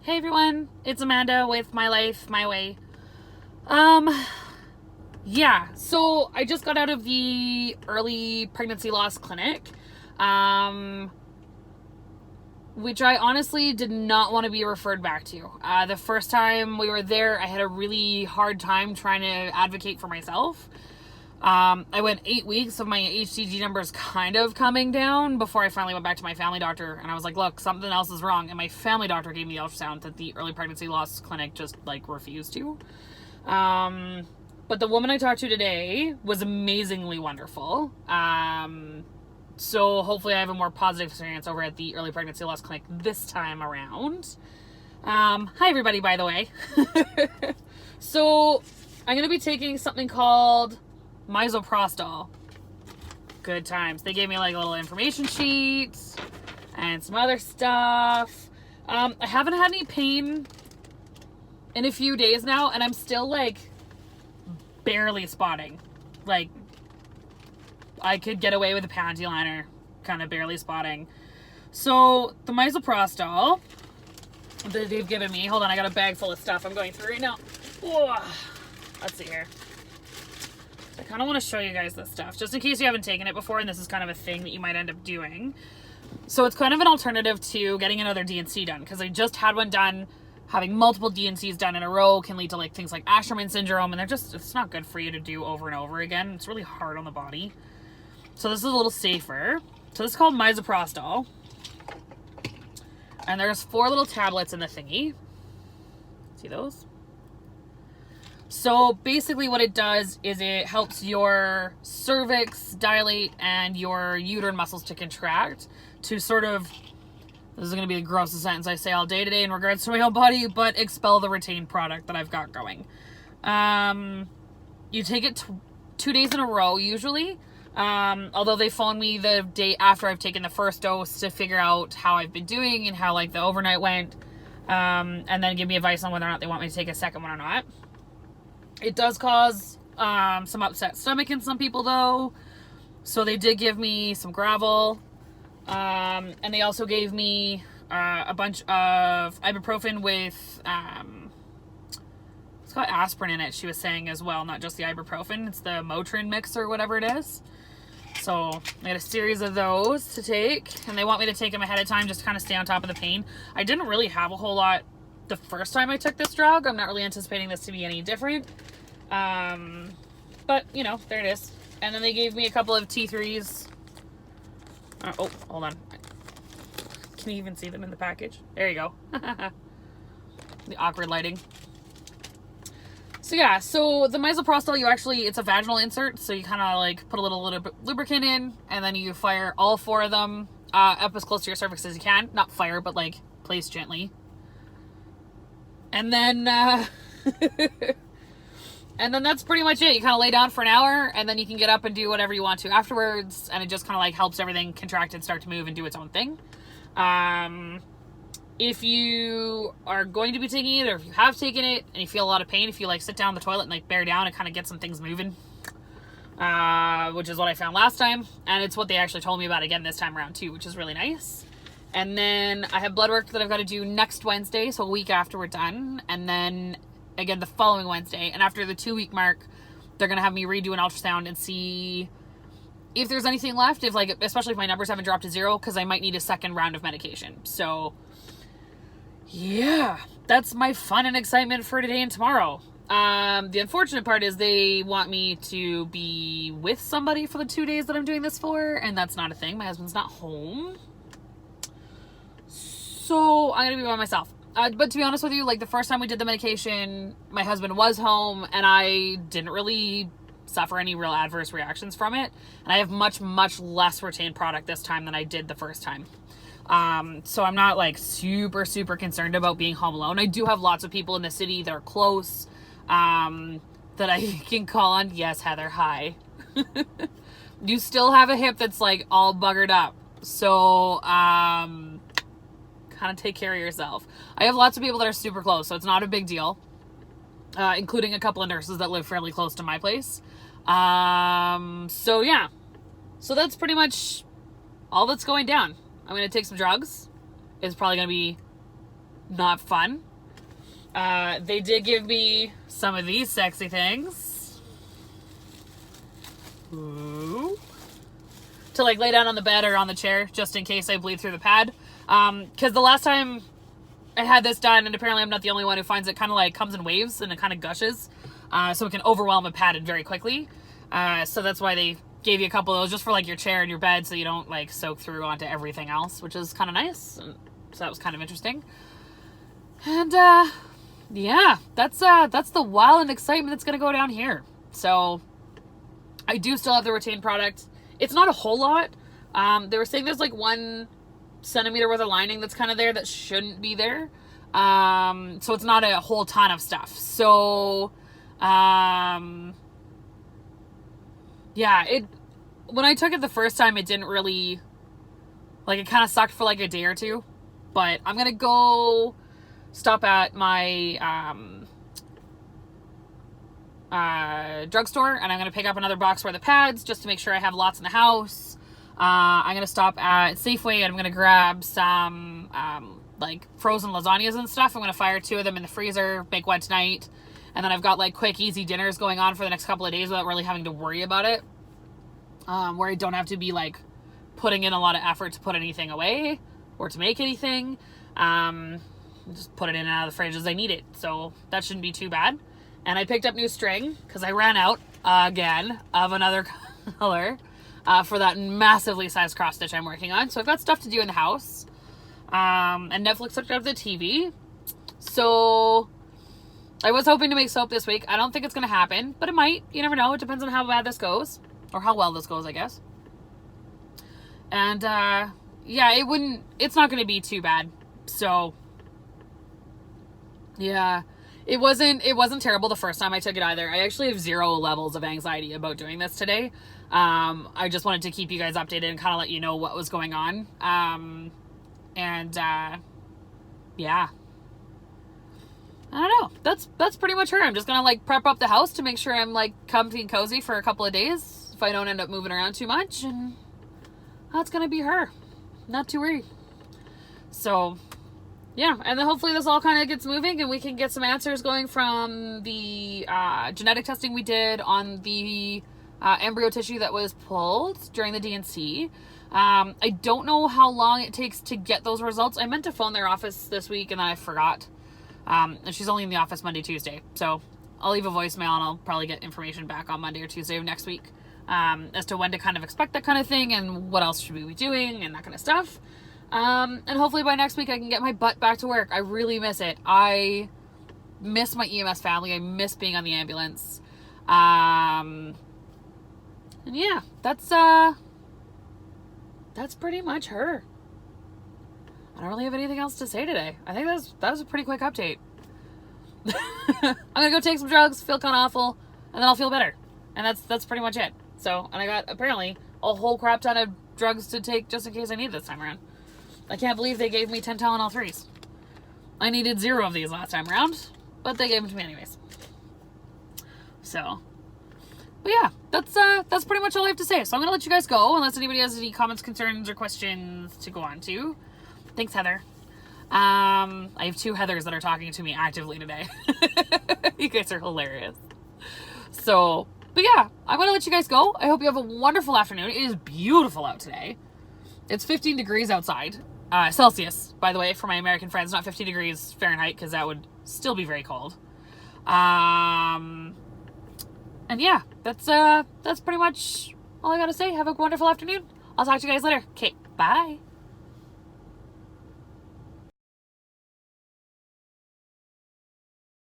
Hey everyone, it's Amanda with My Life, My Way. Yeah, so I just got out of the early pregnancy loss clinic, which I honestly did not want to be referred back to. The first time we were there, I had a really hard time trying to advocate for myself. I went 8 weeks of my HCG numbers kind of coming down before I finally went back to my family doctor, and I was like, look, something else is wrong. And my family doctor gave me the ultrasound that the early pregnancy loss clinic just refused to. But the woman I talked to today was amazingly wonderful. So hopefully I have a more positive experience over at the early pregnancy loss clinic this time around. Hi everybody, by the way. So I'm going to be taking something called Misoprostol. Good times. They gave me a little information sheet and some other stuff. I haven't had any pain in a few days now, and I'm still barely spotting. I could get away with a panty liner, kind of barely spotting. So the Misoprostol that they've given me, hold on, I got a bag full of stuff I'm going through right now. Whoa. Let's see here. I kind of want to show you guys this stuff, just in case you haven't taken it before, and this is kind of a thing that you might end up doing. So it's kind of an alternative to getting another D&C done, because I just had one done. Having multiple D&Cs done in a row can lead to things like Asherman syndrome, and it's not good for you to do over and over again. It's really hard on the body. So this is a little safer. So this is called Misoprostol. And there's 4 little tablets in the thingy. See those? So basically what it does is it helps your cervix dilate and your uterine muscles to contract to sort of, this is going to be the grossest sentence I say all day today in regards to my own body, but expel the retained product that I've got going. You take it 2 days in a row usually, although they phone me the day after I've taken the first dose to figure out how I've been doing and how the overnight went, and then give me advice on whether or not they want me to take a second one or not. It does cause some upset stomach in some people though, so they did give me some gravel, and they also gave me a bunch of ibuprofen with it's got aspirin in it, she was saying as well, not just the ibuprofen, it's the Motrin mix or whatever it is. So I got a series of those to take, and they want me to take them ahead of time just to kind of stay on top of the pain. I didn't really have a whole lot the first time I took this drug. I'm not really anticipating this to be any different. But, there it is. And then they gave me a couple of T3s. Oh, hold on. Can you even see them in the package? There you go. The awkward lighting. So yeah, so the Misoprostol, it's a vaginal insert, so you kind of put a little lubricant in, and then you fire all 4 of them up as close to your cervix as you can. Not fire, but place gently. And then, and then that's pretty much it. You kind of lay down for an hour, and then you can get up and do whatever you want to afterwards, and it just kind of helps everything contract and start to move and do its own thing. If you are going to be taking it, or if you have taken it, and you feel a lot of pain, if you sit down on the toilet and bear down and kind of get some things moving, which is what I found last time, and it's what they actually told me about again this time around too, which is really nice. And then I have blood work that I've got to do next Wednesday, so a week after we're done. And then again the following Wednesday. And after the 2-week mark, they're going to have me redo an ultrasound and see if there's anything left. If especially if my numbers haven't dropped to 0, because I might need a second round of medication. So yeah, that's my fun and excitement for today and tomorrow. The unfortunate part is they want me to be with somebody for the 2 days that I'm doing this for. And that's not a thing. My husband's not home. So I'm going to be by myself. But to be honest with you, the first time we did the medication, my husband was home, and I didn't really suffer any real adverse reactions from it. And I have much, much less retained product this time than I did the first time. So I'm not super, super concerned about being home alone. I do have lots of people in the city that are close, that I can call on. Yes, Heather, hi. You still have a hip that's all buggered up. So, kind of take care of yourself. I have lots of people that are super close, so it's not a big deal, including a couple of nurses that live fairly close to my place. So yeah, so that's pretty much all that's going down. I'm going to take some drugs. It's probably going to be not fun. They did give me some of these sexy things. Ooh. To like lay down on the bed or on the chair just in case I bleed through the pad. Because the last time I had this done, and apparently I'm not the only one who finds it kind of like comes in waves and it kind of gushes. So it can overwhelm a padded very quickly. So that's why they gave you a couple of those just for like your chair and your bed so you don't like soak through onto everything else, which is kind of nice. And so that was kind of interesting. And yeah, that's the wild and excitement that's going to go down here. So I do still have the retained product. It's not a whole lot. They were saying there's like 1 centimeter worth of lining that's kind of there that shouldn't be there. So it's not a whole ton of stuff. So, yeah, when I took it the first time, it didn't really, like, it kind of sucked for like a day or two. But I'm going to go stop at my, drugstore, and I'm going to pick up another box worth of pads just to make sure I have lots in the house. I'm going to stop at Safeway, and I'm going to grab some like frozen lasagnas and stuff. I'm going to fire 2 of them in the freezer, make one tonight, and then I've got like quick easy dinners going on for the next couple of days without really having to worry about it, where I don't have to be like putting in a lot of effort to put anything away or to make anything. Just put it in and out of the fridge as I need it, so that shouldn't be too bad. And I picked up new string because I ran out again of another color for that massively sized cross stitch I'm working on. So I've got stuff to do in the house. And Netflix hooked up the TV. So I was hoping to make soap this week. I don't think it's going to happen, but it might. You never know. It depends on how bad this goes. Or how well this goes, I guess. And yeah, it's not going to be too bad. So yeah. It wasn't terrible the first time I took it either. I actually have 0 levels of anxiety about doing this today. I just wanted to keep you guys updated and kind of let you know what was going on. Yeah. I don't know. That's pretty much her. I'm just gonna like prep up the house to make sure I'm like comfy and cozy for a couple of days if I don't end up moving around too much, and that's gonna be her. Not too worried. So yeah, and then hopefully this all kind of gets moving and we can get some answers going from the genetic testing we did on the embryo tissue that was pulled during the D&C. I don't know how long it takes to get those results. I meant to phone their office this week and then I forgot. And she's only in the office Monday, Tuesday. So I'll leave a voicemail and I'll probably get information back on Monday or Tuesday of next week as to when to kind of expect that kind of thing and what else should we be doing and that kind of stuff. And hopefully by next week I can get my butt back to work. I really miss it. I miss my EMS family. I miss being on the ambulance. And yeah, that's pretty much her. I don't really have anything else to say today. I think that was a pretty quick update. I'm gonna go take some drugs, feel kind of awful, and then I'll feel better. And that's pretty much it. So, and I got apparently a whole crap ton of drugs to take just in case I need this time around. I can't believe they gave me 10 Tylenol 3s. I needed 0 of these last time around, but they gave them to me anyways. So, but yeah, that's pretty much all I have to say. So I'm gonna let you guys go unless anybody has any comments, concerns, or questions to go on to. Thanks, Heather. I have 2 Heathers that are talking to me actively today. You guys are hilarious. So, but yeah, I'm gonna let you guys go. I hope you have a wonderful afternoon. It is beautiful out today. It's 15 degrees outside. Celsius, by the way, for my American friends, not 50 degrees Fahrenheit, because that would still be very cold. And yeah, that's pretty much all I gotta say. Have a wonderful afternoon. I'll talk to you guys later. Okay, bye.